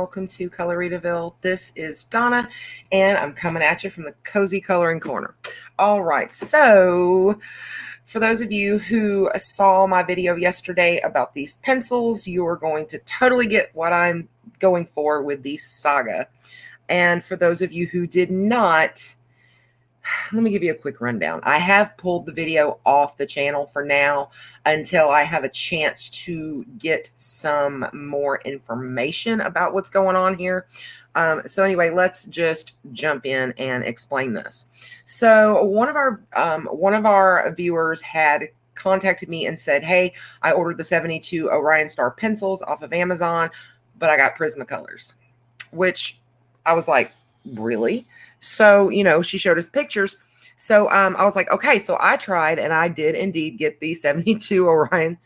welcome to Coloritaville. This is Donna, and I'm coming at you from the cozy coloring corner. All right, so for those of you who saw my video yesterday about these pencils, you are going to totally get what I'm going for with the Saga. And for those of you who did not, let me give you a quick rundown. I have pulled the video off the channel for now until I have a chance to get some more information about what's going on here. So anyway, let's just jump in and explain this. So one of our viewers had contacted me and said, hey, I ordered the 72 Orionstar pencils off of Amazon, but I got Prismacolors, which I was like, really? So, she showed us pictures. So I was like, okay, so I tried and I did indeed get the 72 Orion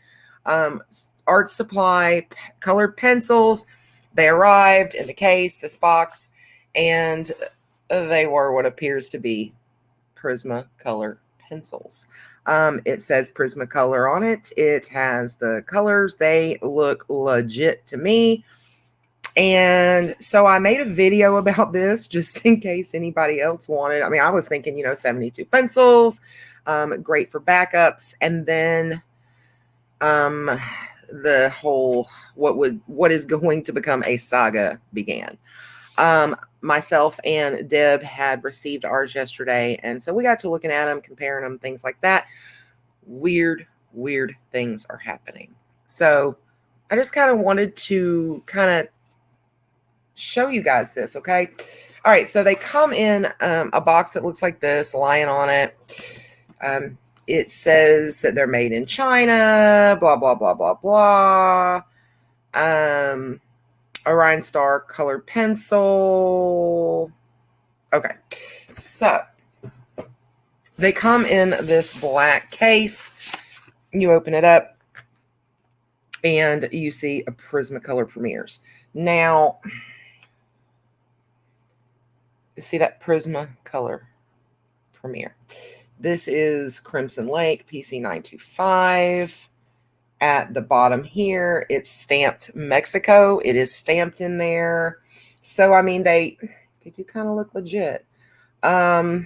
Art Supply colored pencils. They arrived in the case, this box, and they were what appears to be Prismacolor pencils. It says Prismacolor on it. It has the colors. They look legit to me. And so I made a video about this just in case anybody else wanted. I mean, I was thinking, 72 pencils, great for backups. And then the whole what is going to become a saga began. Myself and Deb had received ours yesterday. And so we got to looking at them, comparing them, things like that. Weird things are happening. So I just kind of wanted to show you guys this, okay? All right, so they come in a box that looks like this, lion on it. It says that they're made in China, blah, blah, blah, blah, blah. Orionstar colored pencil. Okay, so they come in this black case. You open it up and you see a Prismacolor Premiers. Now, see that Prismacolor Premier. This is Crimson Lake PC925. At the bottom here, it's stamped Mexico. It is stamped in there. So, I mean, they do kind of look legit. Until,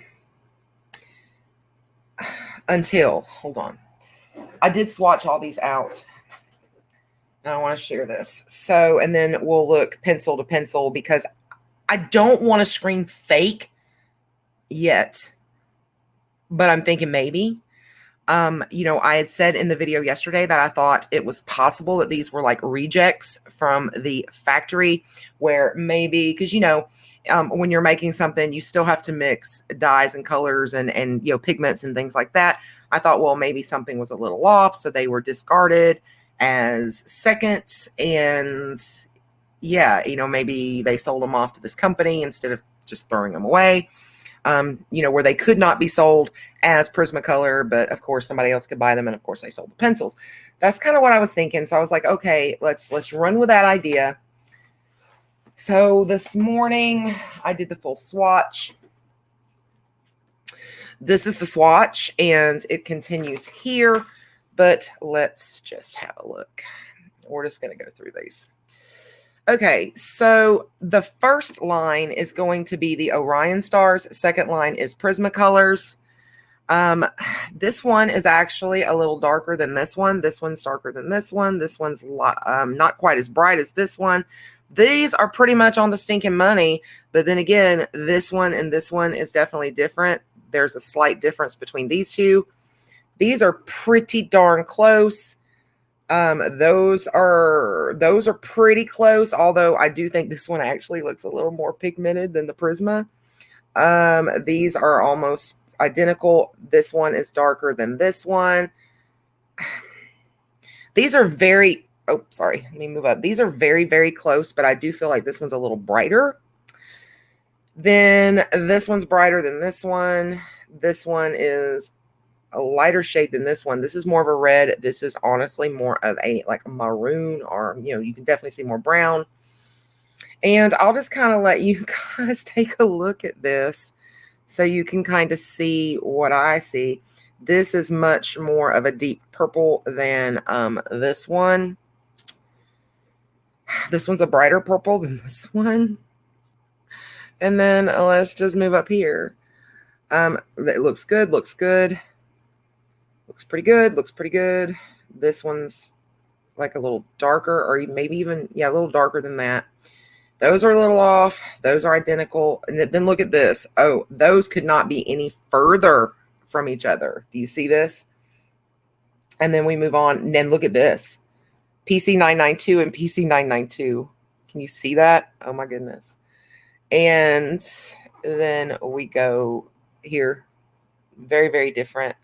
hold on. I did swatch all these out. And I want to share this. So, and then we'll look pencil to pencil because I don't want to scream fake yet, but I'm thinking maybe. I had said in the video yesterday that I thought it was possible that these were like rejects from the factory where maybe, because, when you're making something, you still have to mix dyes and colors and pigments and things like that. I thought, well, maybe something was a little off, so they were discarded as seconds and yeah, maybe they sold them off to this company instead of just throwing them away, where they could not be sold as Prismacolor, but of course somebody else could buy them. And of course they sold the pencils. That's kind of what I was thinking. So I was like, okay, let's run with that idea. So this morning I did the full swatch. This is the swatch and it continues here, but let's just have a look. We're just going to go through these. Okay, so the first line is going to be the Orionstars. Second line is Prismacolors. This one is actually a little darker than this one. This one's darker than this one. This one's not quite as bright as this one. These are pretty much on the stinking money. But then again, this one and this one is definitely different. There's a slight difference between these two. These are pretty darn close. Those are pretty close, although I do think this one actually looks a little more pigmented than the Prisma. These are almost identical. This one is darker than this one. These are very, oh, sorry, let me move up. These are very close, but I do feel like this one's a little brighter. Then this one's brighter than this one. This one is a lighter shade than this one. This is more of a red. This is honestly more of a maroon, or you can definitely see more brown. And I'll just kind of let you guys take a look at this so you can kind of see what I see. This is much more of a deep purple than this one. This one's a brighter purple than this one. And then let's just move up here. It looks good, looks good. Looks pretty good, looks pretty good. This one's like a little darker, or maybe even, yeah, a little darker than that. Those are a little off. Those are identical. And then look at this. Oh, those could not be any further from each other. Do you see this? And then we move on. And then look at this. PC992 and PC992. Can you see that? Oh my goodness. And then we go here. Very, very different.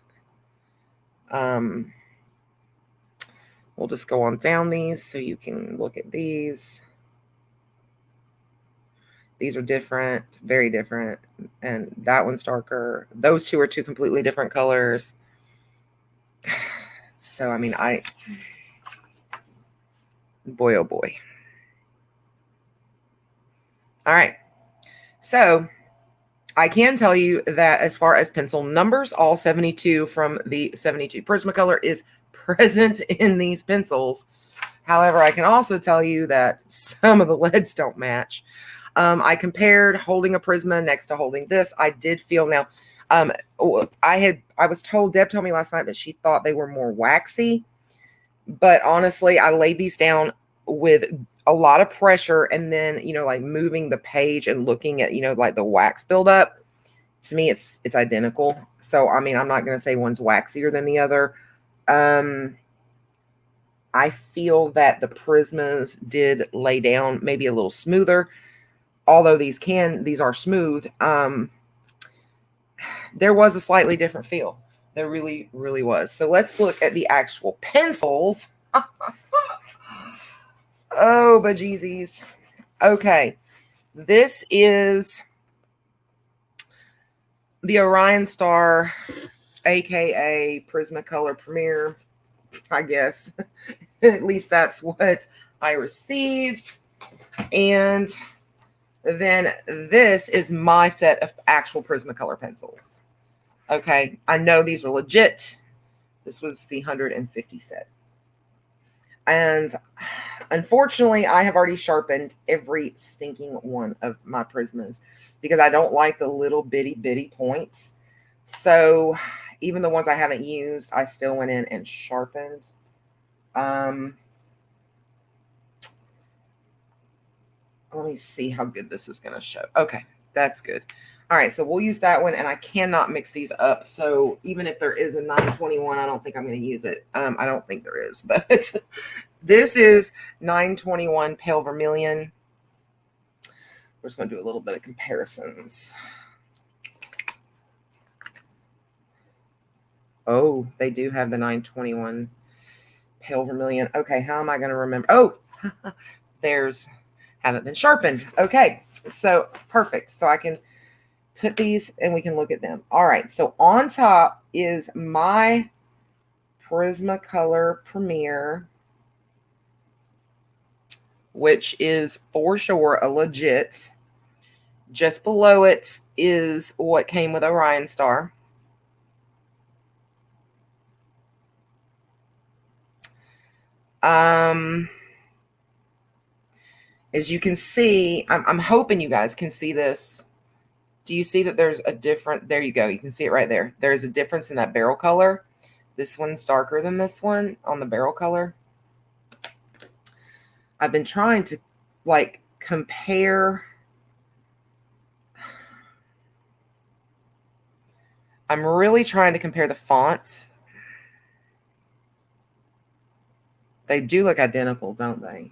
We'll just go on down these so you can look at these. These are different, very different. And that one's darker. Those two are two completely different colors. So, I mean, boy, oh boy. All right. So I can tell you that as far as pencil numbers, all 72 from the 72 Prismacolor is present in these pencils. However, I can also tell you that some of the leads don't match. I compared holding a Prisma next to holding this. I did feel now, I was told, Deb told me last night that she thought they were more waxy, but honestly, I laid these down with a lot of pressure and then, you know, like moving the page and looking at, you know, like the wax buildup. To me, it's identical. So, I mean, I'm not going to say one's waxier than the other. I feel that the Prismas did lay down maybe a little smoother. Although these are smooth, there was a slightly different feel. There really, really was. So let's look at the actual pencils. Oh, bejeezies. Okay. This is the Orionstar, aka Prismacolor Premier, I guess. At least that's what I received. And then this is my set of actual Prismacolor pencils. Okay, I know these are legit. This was the 150 set. And unfortunately, I have already sharpened every stinking one of my Prismas because I don't like the little bitty points. So even the ones I haven't used, I still went in and sharpened. Let me see how good this is going to show. Okay, that's good. All right, so we'll use that one, and I cannot mix these up. So even if there is a 921, I don't think I'm going to use it. I don't think there is, but this is 921 Pale Vermilion. We're just going to do a little bit of comparisons. Oh, they do have the 921 Pale Vermilion. Okay, how am I going to remember? Oh, there's... haven't been sharpened. Okay, so perfect. So I can put these and we can look at them. All right, so on top is my Prismacolor Premier, which is for sure a legit. Just below it is what came with Orionstar. As you can see, I'm hoping you guys can see this. Do you see that there's a different, there you go. You can see it right there. There's a difference in that barrel color. This one's darker than this one on the barrel color. I've been trying to like compare. I'm really trying to compare the fonts. They do look identical, don't they?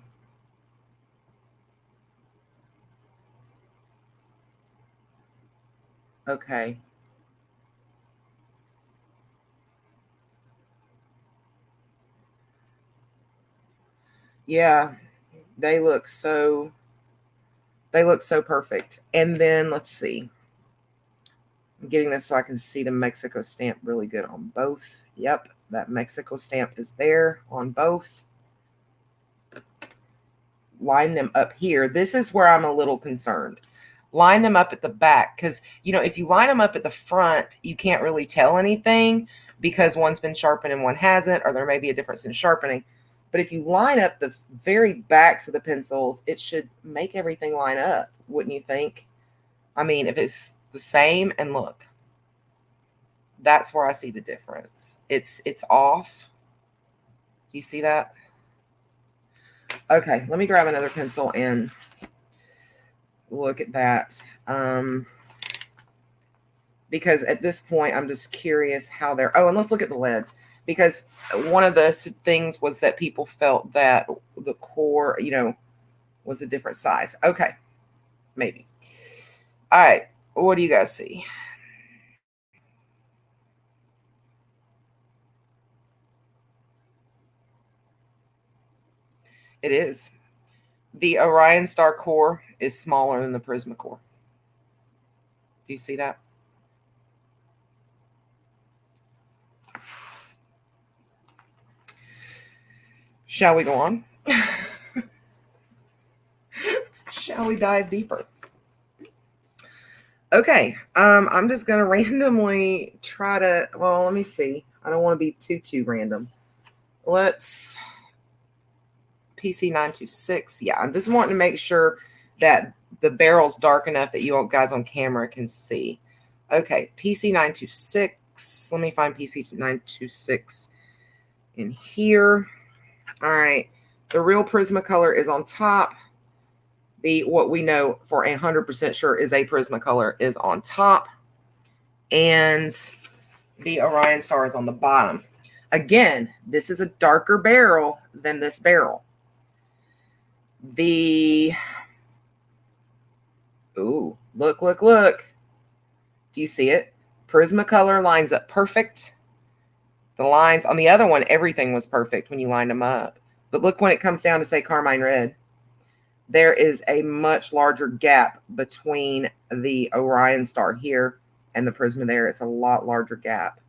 Okay. Yeah, they look so perfect. And then let's see. I'm getting this so I can see the Mexico stamp really good on both. Yep, that Mexico stamp is there on both. Line them up here. This is where I'm a little concerned. Line them up at the back because, you know, if you line them up at the front, you can't really tell anything because one's been sharpened and one hasn't, or there may be a difference in sharpening. But if you line up the very backs of the pencils, it should make everything line up, wouldn't you think? I mean, if it's the same, and look, that's where I see the difference. It's off. Do you see that? Okay, let me grab another pencil and look at that. Because at this point, I'm just curious how they're, oh, and let's look at the lids. Because one of the things was that people felt that the core, you know, was a different size. Okay, maybe. All right, what do you guys see? It is. The Orionstar core is smaller than the Prismacolor. Do you see that? Shall we go on? Shall we dive deeper? Okay, I'm just going to randomly try to, well, let me see. I don't want to be too random. Let's PC926. Yeah, I'm just wanting to make sure that the barrel's dark enough that you guys on camera can see. Okay, PC926. Let me find PC926 in here. All right, the real Prismacolor is on top. The what we know for 100% sure is a Prismacolor is on top, and the Orionstar is on the bottom. Again, this is a darker barrel than this barrel. Ooh, look. Do you see it? Prismacolor lines up perfect. The lines on the other one, everything was perfect when you lined them up. But look when it comes down to, say, Carmine Red. There is a much larger gap between the Orionstar here and the Prisma there. It's a lot larger gap.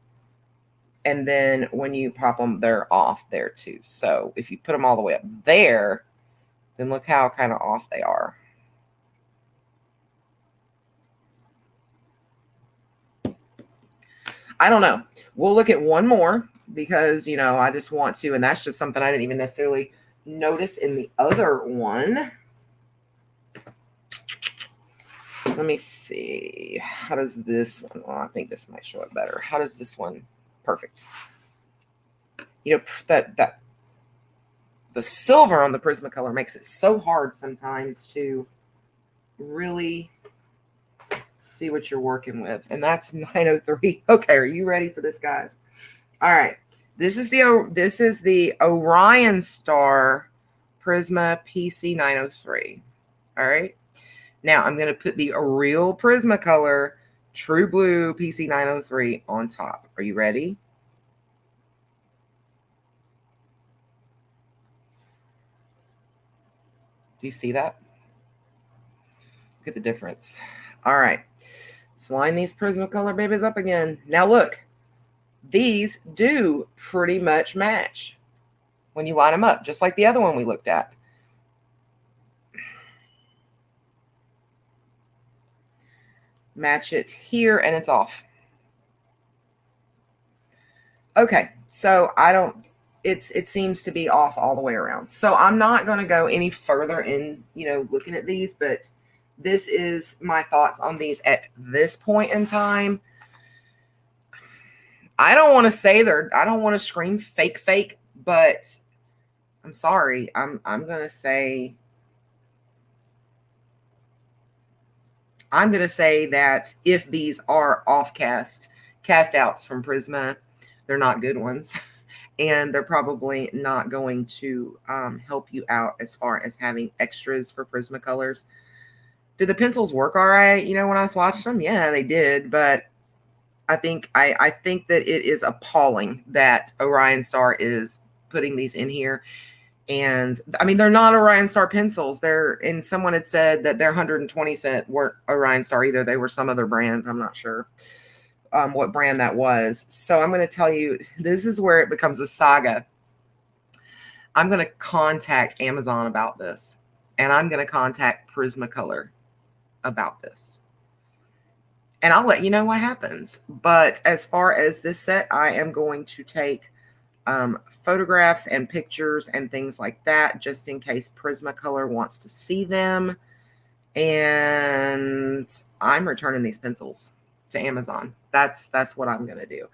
And then when you pop them, they're off there too. So if you put them all the way up there, then look how kind of off they are. I don't know. We'll look at one more because, you know, I just want to, and that's just something I didn't even necessarily notice in the other one. Let me see. How does this one? Well, I think this might show it better. How does this one? Perfect. You know, that the silver on the Prismacolor makes it so hard sometimes to really see what you're working with. And that's 903. Okay, are you ready for this, guys? All right. This is the Orionstar Prisma PC 903. All right. Now I'm going to put the real Prismacolor True Blue PC 903 on top. Are you ready? Do you see that? Look at the difference. All right. Let's line these Prismacolor babies up again. Now look, these do pretty much match when you line them up, just like the other one we looked at. Match it here and it's off. Okay, so it seems to be off all the way around. So I'm not going to go any further in, you know, looking at these, but this is my thoughts on these at this point in time. I don't want to say I don't want to scream fake, but I'm sorry. I'm going to say that if these are cast outs from Prisma, they're not good ones. And they're probably not going to help you out as far as having extras for Prismacolors. Did the pencils work all right? You know, when I swatched them, yeah, they did. But I think that it is appalling that Orionstar is putting these in here. And I mean, they're not Orionstar pencils. And someone had said that their 120-cent weren't Orionstar either. They were some other brand. I'm not sure what brand that was. So I'm going to tell you, this is where it becomes a saga. I'm going to contact Amazon about this, and I'm going to contact Prismacolor about this. And I'll let you know what happens. But as far as this set, I am going to take photographs and pictures and things like that, just in case Prismacolor wants to see them. And I'm returning these pencils to Amazon. That's what I'm going to do.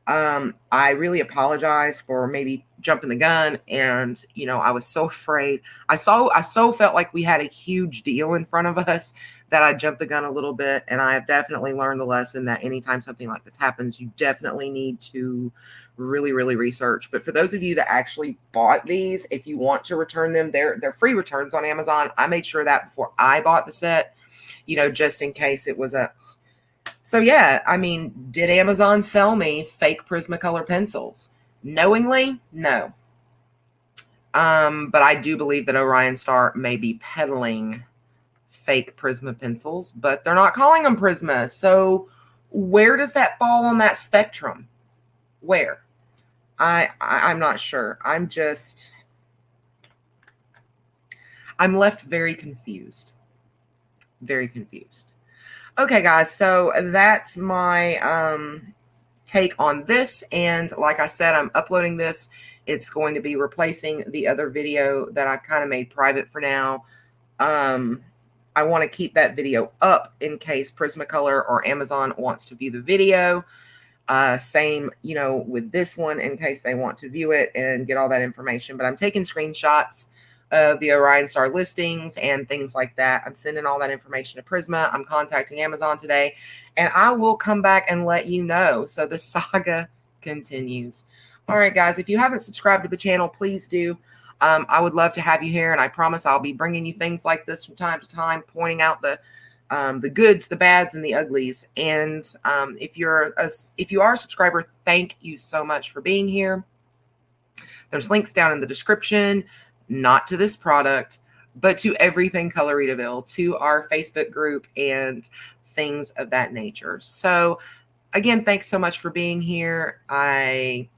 I really apologize for maybe jumping the gun. And, you know, I was so afraid. I so felt like we had a huge deal in front of us that I jumped the gun a little bit. And I have definitely learned the lesson that anytime something like this happens, you definitely need to really, really research. But for those of you that actually bought these, if you want to return them, they're free returns on Amazon. I made sure that before I bought the set, you know, just in case it was a... So yeah, I mean, did Amazon sell me fake Prismacolor pencils? Knowingly? No. But I do believe that Orionstar may be peddling fake Prisma pencils, but they're not calling them Prisma. So where does that fall on that spectrum? Where? I'm not sure. I'm left very confused. Very confused. Okay, guys, so that's my take on this. And like I said, I'm uploading this. It's going to be replacing the other video that I've kind of made private for now. I want to keep that video up in case Prismacolor or Amazon wants to view the video. Same, you know, with this one in case they want to view it and get all that information. But I'm taking screenshots of the Orionstar listings and things like that. I'm sending all that information to Prisma. I'm contacting Amazon today, and I will come back and let you know. So the saga continues. All right, guys, if you haven't subscribed to the channel, please do. I would love to have you here, and I promise I'll be bringing you things like this from time to time, pointing out the goods, the bads, and the uglies. And if you are a subscriber, thank you so much for being here. There's links down in the description, not to this product, but to everything Coloritaville, to our Facebook group and things of that nature. So again, thanks so much for being here. I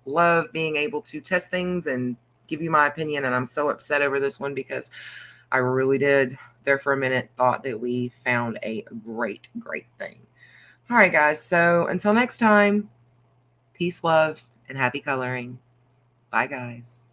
love being able to test things and give you my opinion. And I'm so upset over this one because I really did there for a minute thought that we found a great thing. All right, guys. So until next time, peace, love, and happy coloring. Bye, guys.